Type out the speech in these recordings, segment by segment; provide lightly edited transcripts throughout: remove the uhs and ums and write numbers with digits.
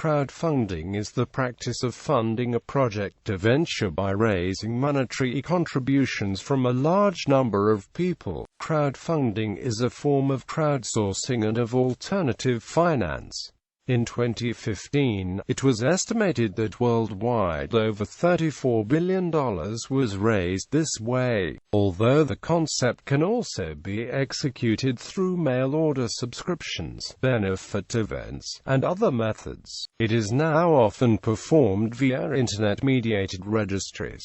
Crowdfunding is the practice of funding a project or venture by raising monetary contributions from a large number of people. Crowdfunding is a form of crowdsourcing and of alternative finance. In 2015, it was estimated that worldwide over $34 billion was raised this way, although the concept can also be executed through mail-order subscriptions, benefit events, and other methods. It is now often performed via Internet-mediated registries.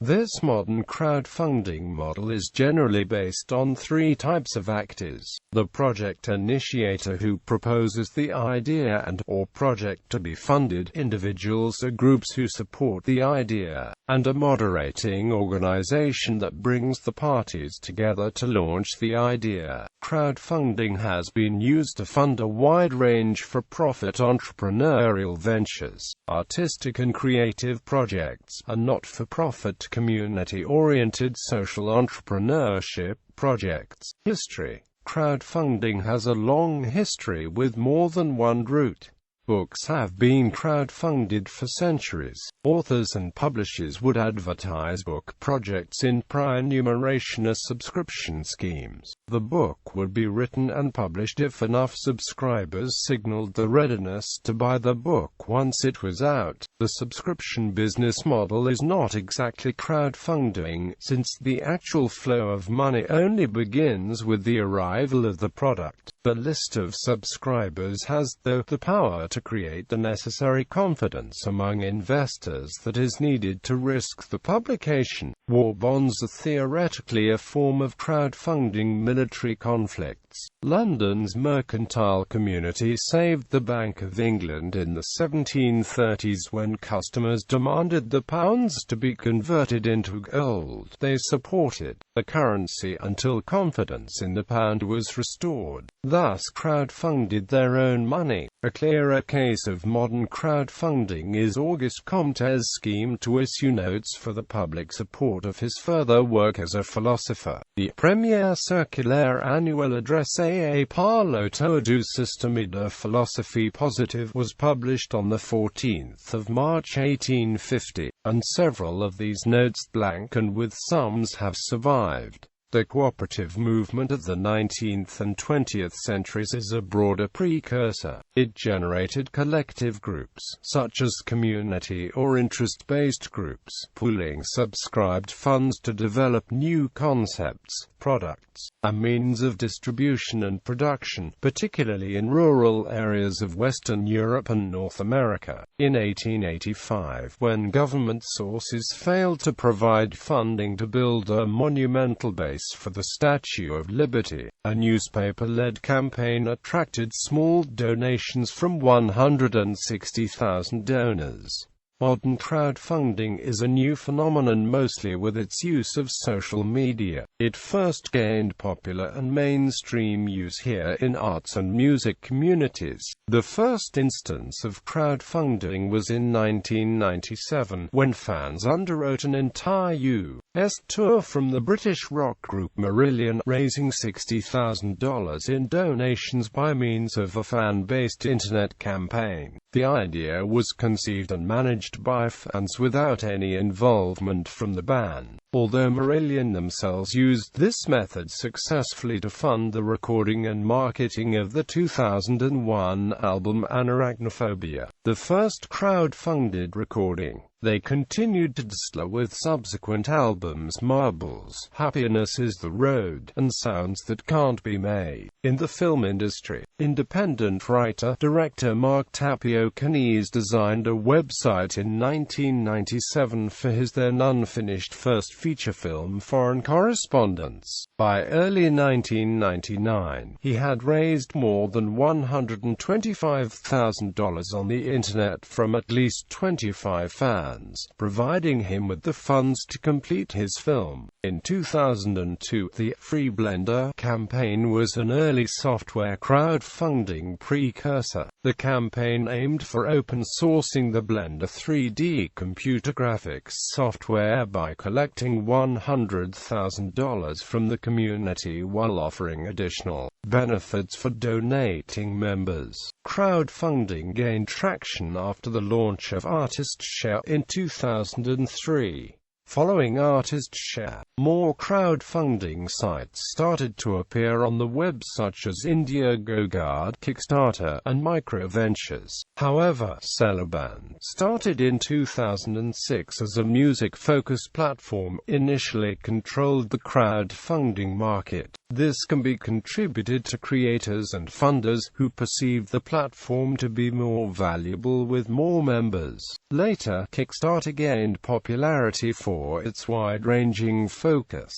This modern crowdfunding model is generally based on three types of actors: the project initiator, who proposes the idea and/or project to be funded, individuals or groups who support the idea, and a moderating organization that brings the parties together to launch the idea. Crowdfunding has been used to fund a wide range for-profit entrepreneurial ventures, artistic and creative projects, and not-for-profit community-oriented social entrepreneurship projects. History. Crowdfunding has a long history with more than one route. Books have been crowdfunded for centuries. Authors and publishers would advertise book projects in prior numeration as subscription schemes. The book would be written and published if enough subscribers signaled the readiness to buy the book once it was out. The subscription business model is not exactly crowdfunding, since the actual flow of money only begins with the arrival of the product. The list of subscribers has, though, the power to create the necessary confidence among investors that is needed to risk the publication. War bonds are theoretically a form of crowdfunding military conflicts. London's mercantile community saved the Bank of England in the 1730s when customers demanded the pounds to be converted into gold. They supported the currency until confidence in the pound was restored, thus crowdfunded their own money. A clearer case of modern crowdfunding is Auguste Comte's scheme to issue notes for the public support of his further work as a philosopher. The Première Circulaire Annuelle adressée par l'auteur du système de philosophie positive was published on the 14th of March 1850, and several of these notes, blank and with sums, have survived. The cooperative movement of the 19th and 20th centuries is a broader precursor. It generated collective groups, such as community or interest-based groups, pooling subscribed funds to develop new concepts, products, and means of distribution and production, particularly in rural areas of Western Europe and North America. In 1885, when government sources failed to provide funding to build a monumental base for the Statue of Liberty, a newspaper-led campaign attracted small donations from 160,000 donors. Modern crowdfunding is a new phenomenon, mostly with its use of social media. It first gained popular and mainstream use here in arts and music communities. The first instance of crowdfunding was in 1997, when fans underwrote an entire U.S. tour from the British rock group Marillion, raising $60,000 in donations by means of a fan-based internet campaign. The idea was conceived and managed by fans without any involvement from the band, although Marillion themselves used this method successfully to fund the recording and marketing of the 2001 album Anarachnophobia, the first crowd-funded recording. They continued to distiller with subsequent albums Marbles, Happiness is the Road, and Sounds That Can't Be Made. In the film industry, independent writer-director Mark Tapio Canese designed a website in 1997 for his then unfinished first feature film Foreign Correspondence. By early 1999, he had raised more than $125,000 on the internet from at least 25 fans. plans, providing him with the funds to complete his film. In 2002, the Free Blender campaign was an early software crowdfunding precursor. The campaign aimed for open sourcing the Blender 3D computer graphics software by collecting $100,000 from the community while offering additional benefits for donating members. Crowdfunding gained traction after the launch of ArtistShare in 2003. Following ArtistShare, more crowdfunding sites started to appear on the web such as Indiegogo, Kickstarter, and Microventures. However, Celeband started in 2006 as a music-focused platform, initially controlled the crowdfunding market. This can be contributed to creators and funders who perceive the platform to be more valuable with more members. Later, Kickstarter gained popularity for its wide-ranging focus.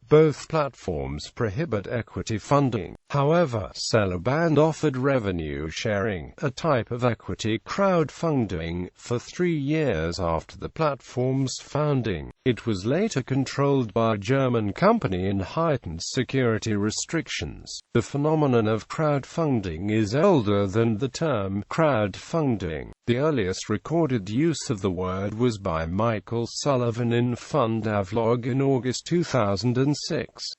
Both platforms prohibit equity funding. However, Celeband offered revenue sharing, a type of equity crowdfunding, for 3 years after the platform's founding. It was later controlled by a German company and heightened security restrictions. The phenomenon of crowdfunding is older than the term crowdfunding. The earliest recorded use of the word was by Michael Sullivan in Fundavlog in August 2006.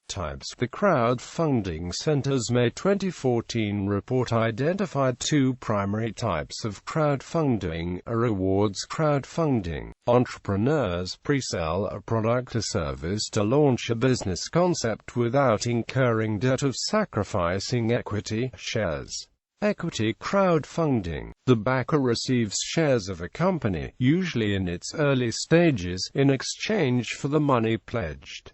Types. The Crowdfunding Center's May 2014 report identified 2 primary types of crowdfunding: a rewards crowdfunding. Entrepreneurs pre-sell a product or service to launch a business concept without incurring debt of sacrificing equity, shares. Equity crowdfunding. The backer receives shares of a company, usually in its early stages, in exchange for the money pledged.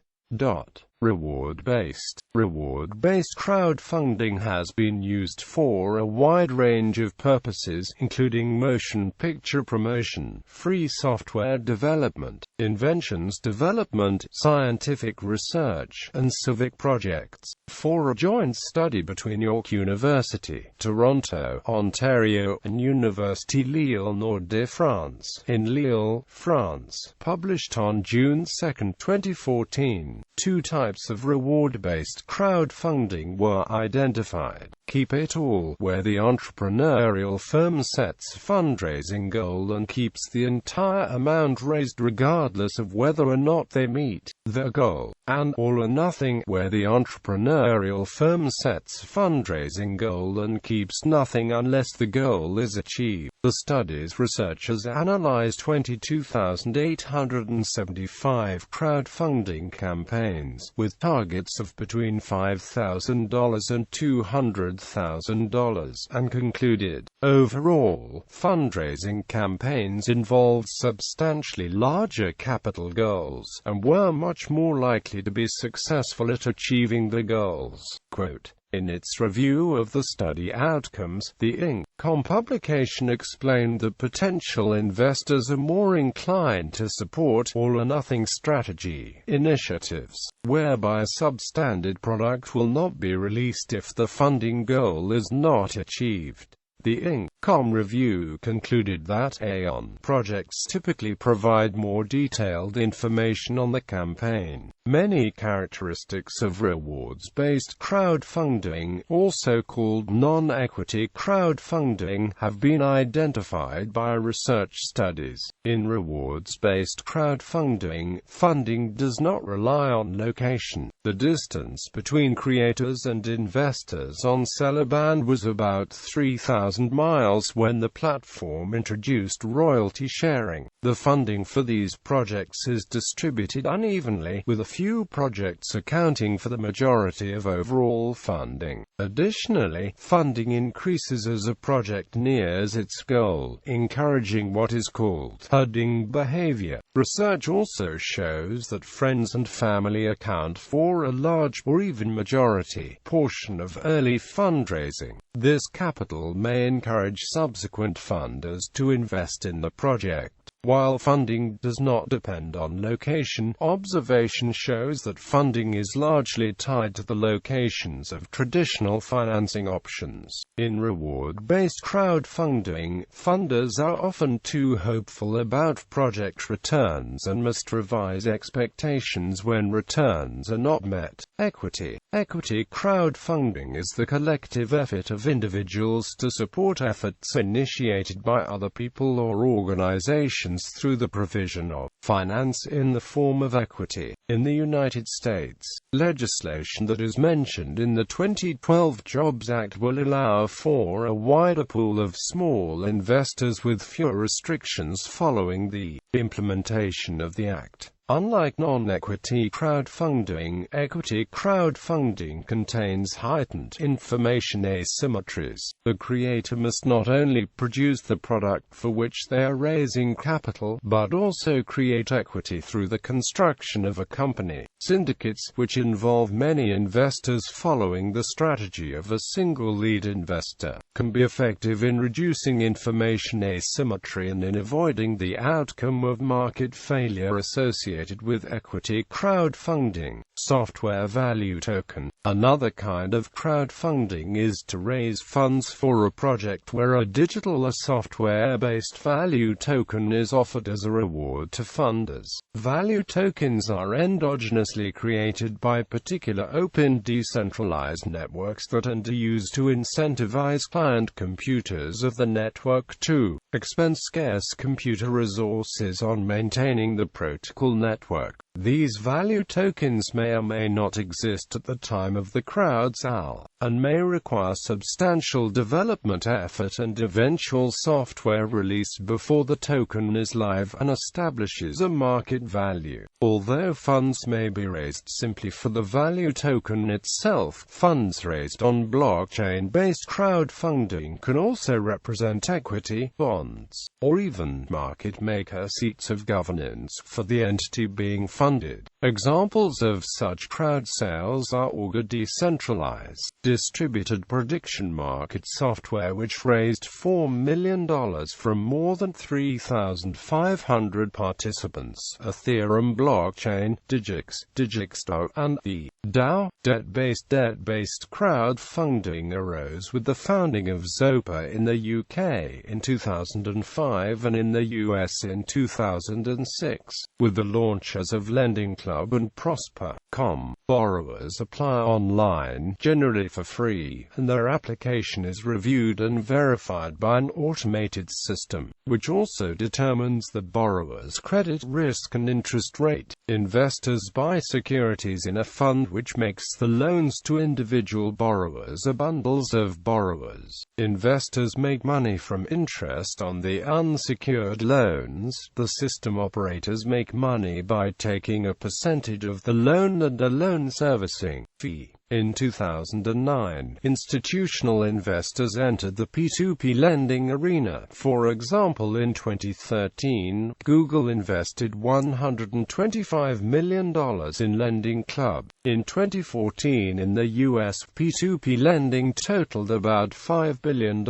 Reward-based. Reward-based crowdfunding has been used for a wide range of purposes, including motion picture promotion, free software development, inventions development, scientific research, and civic projects. For a joint study between York University, Toronto, Ontario, and Université Lille-Nord-de-France, in Lille, France, published on June 2, 2014, 2 types of reward-based crowdfunding were identified. Keep it all, where the entrepreneurial firm sets a fundraising goal and keeps the entire amount raised regardless of whether or not they meet their goal. And All or Nothing, where the entrepreneurial firm sets a fundraising goal and keeps nothing unless the goal is achieved. The study's researchers analyzed 22,875 crowdfunding campaigns, with targets of between $5,000 and $200,000, and concluded, overall, fundraising campaigns involved substantially larger capital goals, and were much more likely to be successful at achieving the goals. Quote, in its review of the study outcomes, the Inc.com publication explained that potential investors are more inclined to support all-or-nothing strategy initiatives, whereby a substandard product will not be released if the funding goal is not achieved. The Inc.com review concluded that Aon projects typically provide more detailed information on the campaign. Many characteristics of rewards-based crowdfunding, also called non-equity crowdfunding, have been identified by research studies. In rewards-based crowdfunding, funding does not rely on location. The distance between creators and investors on Celeband was about 3,000 miles when the platform introduced royalty sharing. The funding for these projects is distributed unevenly, with a few projects accounting for the majority of overall funding. Additionally, funding increases as a project nears its goal, encouraging what is called hudding behavior. Research also shows that friends and family account for a large, or even majority, portion of early fundraising. This capital may encourage subsequent funders to invest in the project. While funding does not depend on location, observation shows that funding is largely tied to the locations of traditional financing options. In reward-based crowdfunding, funders are often too hopeful about project returns and must revise expectations when returns are not met. Equity crowdfunding is the collective effort of individuals to support efforts initiated by other people or organizations through the provision of finance in the form of equity. In the United States, legislation that is mentioned in the 2012 Jobs Act will allow for a wider pool of small investors with fewer restrictions following the implementation of the Act. Unlike non-equity crowdfunding, equity crowdfunding contains heightened information asymmetries. The creator must not only produce the product for which they are raising capital, but also create equity through the construction of a company. Syndicates, which involve many investors following the strategy of a single lead investor, can be effective in reducing information asymmetry and in avoiding the outcome of market failure associated with equity crowdfunding. Software value token. Another kind of crowdfunding is to raise funds for a project where a digital or software-based value token is offered as a reward to funders. Value tokens are endogenously created by particular open decentralized networks that are used to incentivize client computers of the network to expend scarce computer resources on maintaining the protocol network. These value tokens may or may not exist at the time of the crowd-sale, and may require substantial development effort and eventual software release before the token is live and establishes a market value. Although funds may be raised simply for the value token itself, funds raised on blockchain-based crowdfunding can also represent equity, bonds, or even market maker seats of governance for the entity being funded. Examples of such crowd sales are Augur decentralized, distributed prediction market software which raised $4 million from more than 3,500 participants, Ethereum blockchain, Digixto, and the DAO. Debt-based crowdfunding arose with the founding of Zopa in the UK in 2005 and in the US in 2006. With the launches of Lending Club and Prosper.com, borrowers apply online, generally for free, and their application is reviewed and verified by an automated system, which also determines the borrower's credit risk and interest rate. Investors buy securities in a fund which makes the loans to individual borrowers or bundles of borrowers. Investors make money from interest on the unsecured loans. The system operators make money by taking a percentage of the loan and a loan servicing fee. In 2009, institutional investors entered the P2P lending arena. For example, in 2013, Google invested $125 million in Lending Club. In 2014 in the US, P2P lending totaled about $5 billion.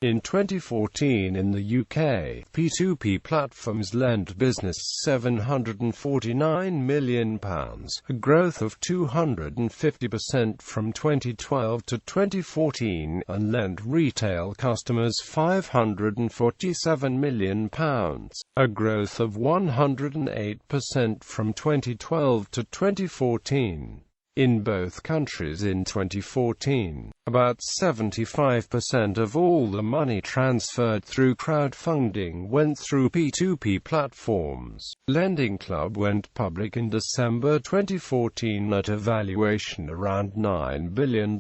In 2014 in the UK, P2P platforms lent business £749 million, a growth of 250% from 2012 to 2014, and lent retail customers £547 million, a growth of 108% from 2012 to 2014. In both countries in 2014, about 75% of all the money transferred through crowdfunding went through P2P platforms. Lending Club went public in December 2014 at a valuation around $9 billion.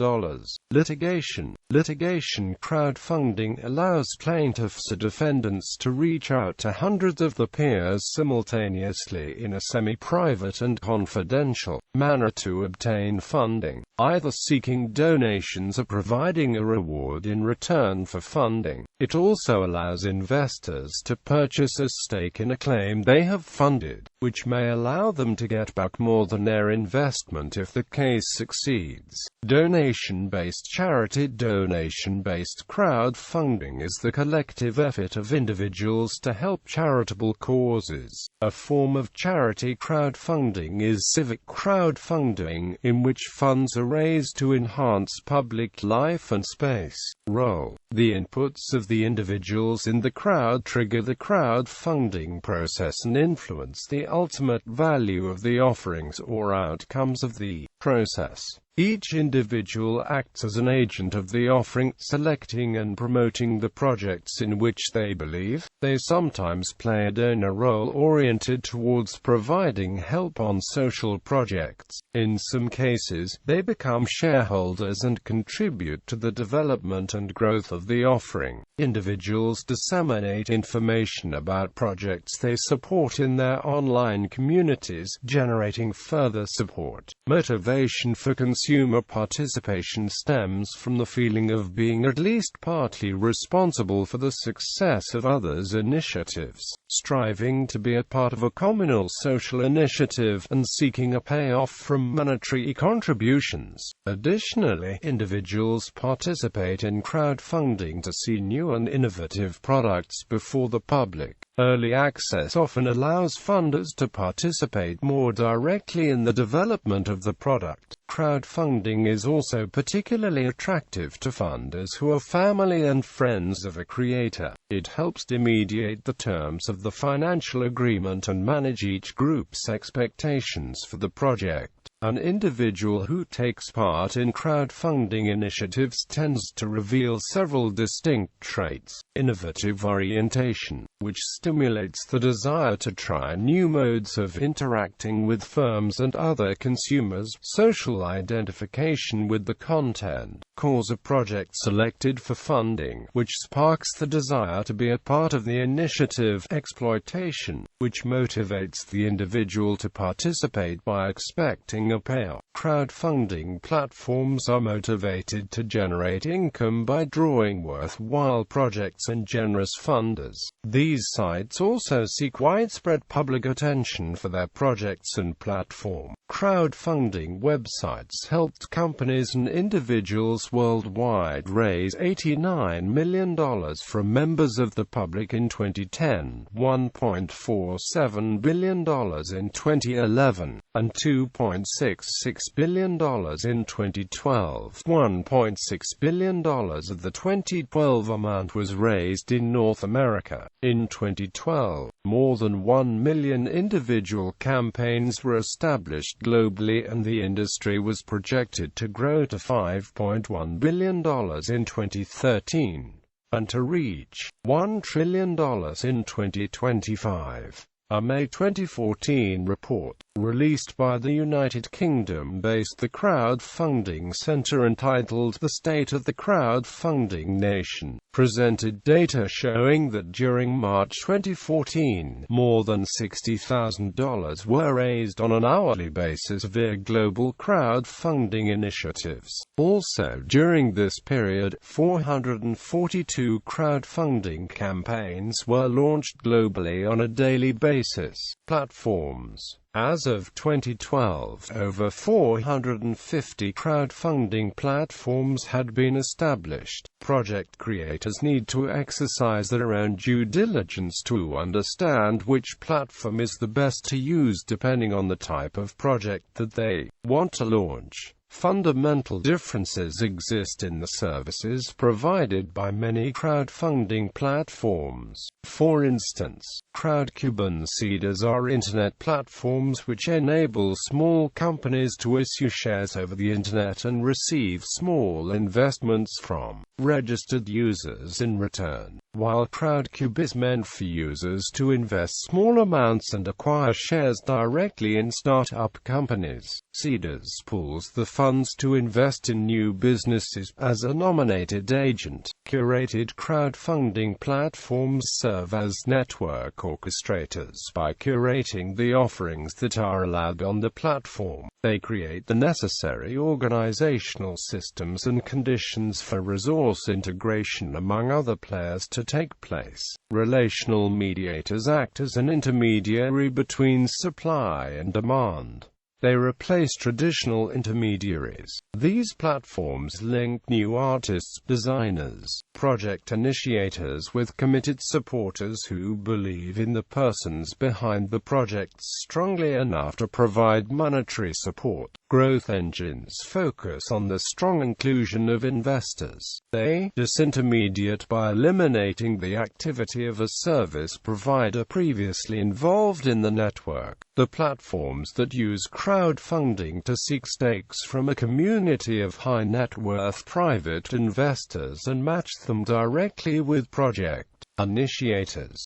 Litigation crowdfunding allows plaintiffs or defendants to reach out to hundreds of their peers simultaneously in a semi-private and confidential manner to obtain funding. either seeking donations or providing a reward in return for funding. It also allows investors to purchase a stake in a claim they have funded, which may allow them to get back more than their investment if the case succeeds. Donation-based charity. Donation-based crowdfunding is the collective effort of individuals to help charitable causes. A form of charity crowdfunding is civic crowdfunding, in which funds are raised to enhance public life and space. Role. The inputs of the individuals in the crowd trigger the crowdfunding process and influence the ultimate value of the offerings or outcomes of the process. Each individual acts as an agent of the offering, selecting and promoting the projects in which they believe. They sometimes play a donor role oriented towards providing help on social projects. In some cases, they become shareholders and contribute to the development and growth of the offering. Individuals disseminate information about projects they support in their online communities, generating further support. Motivation for consumer participation stems from the feeling of being at least partly responsible for the success of others' initiatives, striving to be a part of a communal social initiative, and seeking a payoff from monetary contributions. Additionally, individuals participate in crowdfunding to see new and innovative products before the public. Early access often allows funders to participate more directly in the development of the product. Crowdfunding is also particularly attractive to funders who are family and friends of a creator. It helps to mediate the terms of the financial agreement and manage each group's expectations for the project. An individual who takes part in crowdfunding initiatives tends to reveal several distinct traits. Innovative orientation, which stimulates the desire to try new modes of interacting with firms and other consumers. Social identification with the content, cause a project selected for funding, which sparks the desire to be a part of the initiative. Exploitation, which motivates the individual to participate by expecting a payoff. Crowdfunding platforms are motivated to generate income by drawing worthwhile projects and generous funders. These sites also seek widespread public attention for their projects and platform. Crowdfunding websites helped companies and individuals worldwide raise $89 million from members of the public in 2010, $1.47 billion in 2011, and $2.66 billion in 2012. $1.6 billion of the 2012 amount was raised in North America. In 2012, more than 1 million individual campaigns were established globally, and the industry was projected to grow to $5.1 billion in 2013, and to reach $1 trillion in 2025. A May 2014 report, released by the United Kingdom-based The Crowdfunding Centre entitled The State of the Crowdfunding Nation, presented data showing that during March 2014, more than $60,000 were raised on an hourly basis via global crowdfunding initiatives. Also during this period, 442 crowdfunding campaigns were launched globally on a daily basis. Platforms. As of 2012, over 450 crowdfunding platforms had been established. Project creators need to exercise their own due diligence to understand which platform is the best to use depending on the type of project that they want to launch. Fundamental differences exist in the services provided by many crowdfunding platforms. For instance, crowdcube seeders are internet platforms which enable small companies to issue shares over the internet and receive small investments from registered users in return, while Crowdcube is meant for users to invest small amounts and acquire shares directly in startup companies. Seedrs pools the funds to invest in new businesses. As a nominated agent, curated crowdfunding platforms serve as network orchestrators. By curating the offerings that are allowed on the platform, they create the necessary organizational systems and conditions for resource integration among other players to take place. Relational mediators act as an intermediary between supply and demand. They replace traditional intermediaries. These platforms link new artists, designers, project initiators with committed supporters who believe in the persons behind the projects strongly enough to provide monetary support. Growth engines focus on the strong inclusion of investors. They disintermediate by eliminating the activity of a service provider previously involved in the network. The platforms that use crowdfunding to seek stakes from a community of high-net-worth private investors and match them directly with project initiators